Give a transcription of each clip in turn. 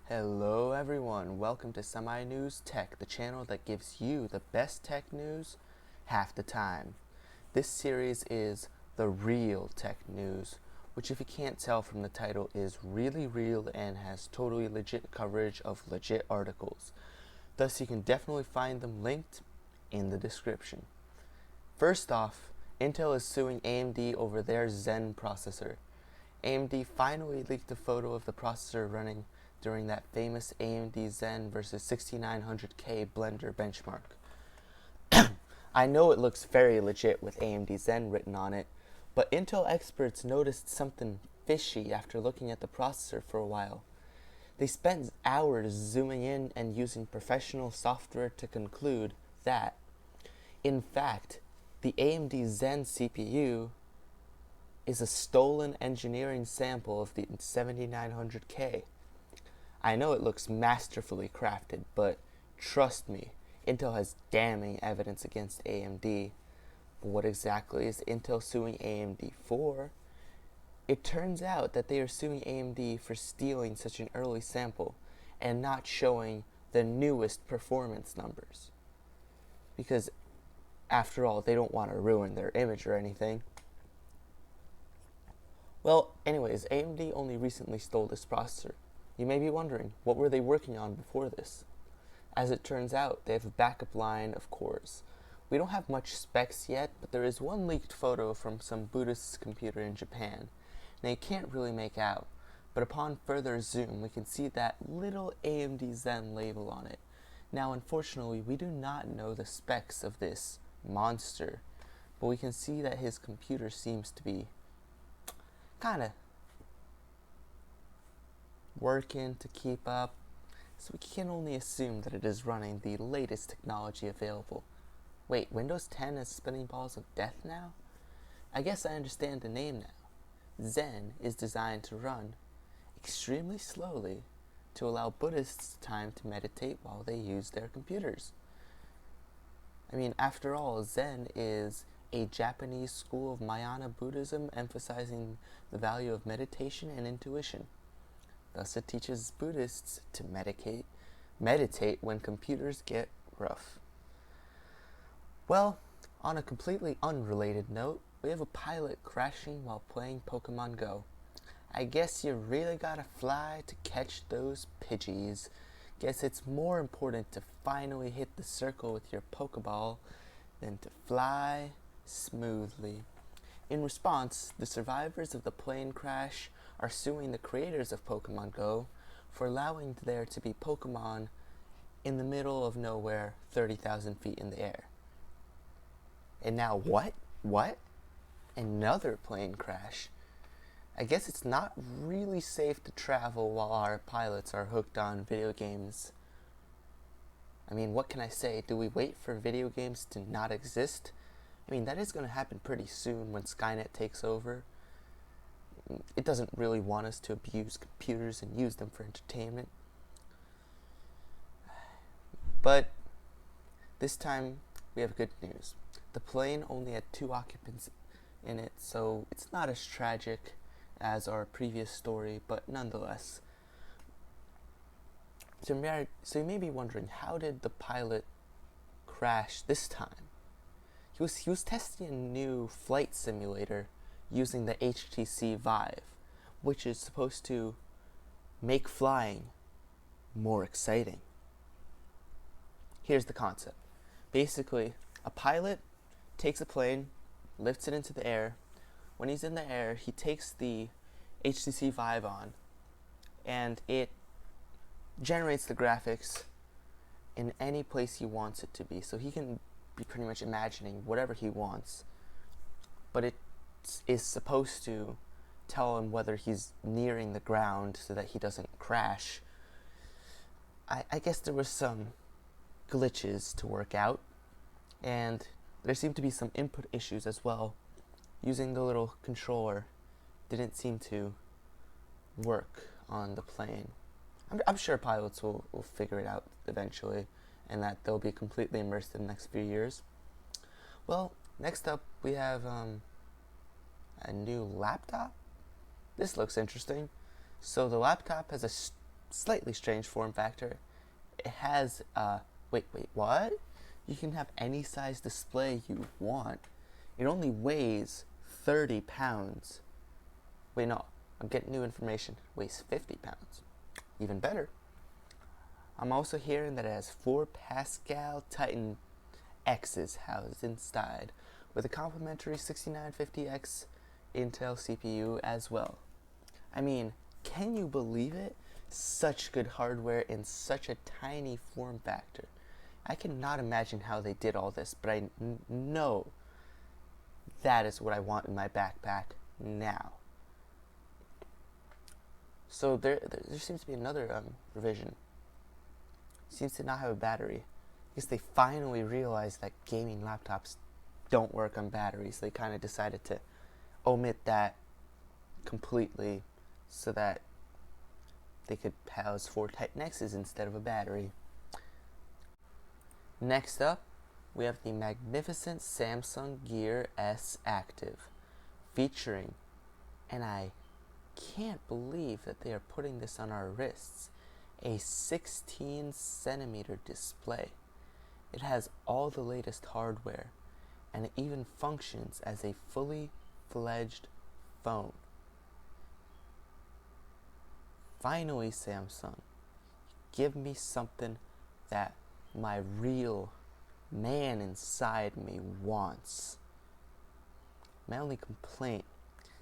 Hello everyone, welcome to SemiNewsTech, the channel that gives you the best tech news half the time. This series is the real tech news, which if you can't tell from the title is really real and has totally legit coverage of legit articles. Thus you can definitely find them linked in the description. First off, Intel is suing AMD over their Zen processor. AMD finally leaked a photo of the processor running during that famous AMD Zen versus 6900K Blender benchmark. I know it looks very legit with AMD Zen written on it, but Intel experts noticed something fishy after looking at the processor for a while. They spent hours zooming in and using professional software to conclude that, in fact, the AMD Zen CPU is a stolen engineering sample of the 7900K. I know it looks masterfully crafted, but trust me, Intel has damning evidence against AMD. But what exactly is Intel suing AMD for? It turns out that they are suing AMD for stealing such an early sample and not showing the newest performance numbers. Because, after all, they don't want to ruin their image or anything. Well, anyways, AMD only recently stole this processor. You may be wondering, what were they working on before this? As it turns out, they have a backup line of cores. We don't have much specs yet, but there is one leaked photo from some Buddhist's computer in Japan. Now you can't really make out, but upon further zoom we can see that little AMD Zen label on it. Now unfortunately we do not know the specs of this monster, but we can see that his computer seems to be kinda working to keep up, so we can only assume that it is running the latest technology available. Wait, Windows 10 has spinning balls of death now? I guess I understand the name now. Zen is designed to run extremely slowly to allow Buddhists time to meditate while they use their computers. I mean, after all, Zen is a Japanese school of Mahayana Buddhism emphasizing the value of meditation and intuition. Thus it teaches Buddhists to meditate when computers get rough. Well, on a completely unrelated note, we have a pilot crashing while playing Pokemon Go. I guess you really gotta fly to catch those Pidgeys. Guess it's more important to finally hit the circle with your Pokeball than to fly smoothly. In response, the survivors of the plane crash are suing the creators of Pokemon Go for allowing there to be Pokemon in the middle of nowhere 30,000 feet in the air. And now what? Another plane crash. I guess it's not really safe to travel while our pilots are hooked on video games. I mean, what can I say? Do we wait for video games to not exist? I mean, that is going to happen pretty soon when Skynet takes over. It doesn't really want us to abuse computers and use them for entertainment. But this time we have good news. The plane only had 2 occupants in it, so it's not as tragic as our previous story, but nonetheless. So you may be wondering, how did the pilot crash this time? He was testing a new flight simulator using the HTC Vive, which is supposed to make flying more exciting. Here's the concept. Basically, a pilot takes a plane, lifts it into the air. When he's in the air, he takes the HTC Vive on, and it generates the graphics in any place he wants it to be. So he can be pretty much imagining whatever he wants, but it is supposed to tell him whether he's nearing the ground so that he doesn't crash. I guess there were some glitches to work out, and there seemed to be some input issues as well. Using the little controller didn't seem to work on the plane. I'm sure pilots will figure it out eventually, and that they'll be completely immersed in the next few years. Well, next up we have a new laptop. This looks interesting. So the laptop has a slightly strange form factor. It has wait, what? You can have any size display you want. It only weighs 30 pounds. Wait, no, I'm getting new information. It weighs 50 pounds. Even better. I'm also hearing that it has 4 Pascal Titan X's housed inside, with a complimentary 6950X Intel CPU as well. I mean, can you believe it? Such good hardware in such a tiny form factor. I cannot imagine how they did all this, but I know that is what I want in my backpack now. So there seems to be another revision. Seems to not have a battery. I guess they finally realized that gaming laptops don't work on batteries. They kind of decided to omit that completely so that they could house 4 Titan X's instead of a battery. Next up, we have the magnificent Samsung Gear S Active, featuring, and I can't believe that they are putting this on our wrists, a 16 centimeter display. It has all the latest hardware, and it even functions as a fully fledged phone. Finally, Samsung, give me something that my real man inside me wants. My only complaint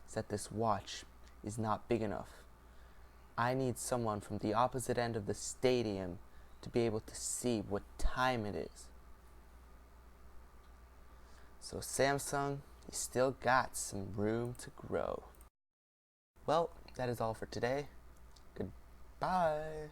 is that this watch is not big enough. I need someone from the opposite end of the stadium to be able to see what time it is. So Samsung, you still got some room to grow. Well, that is all for today. Goodbye.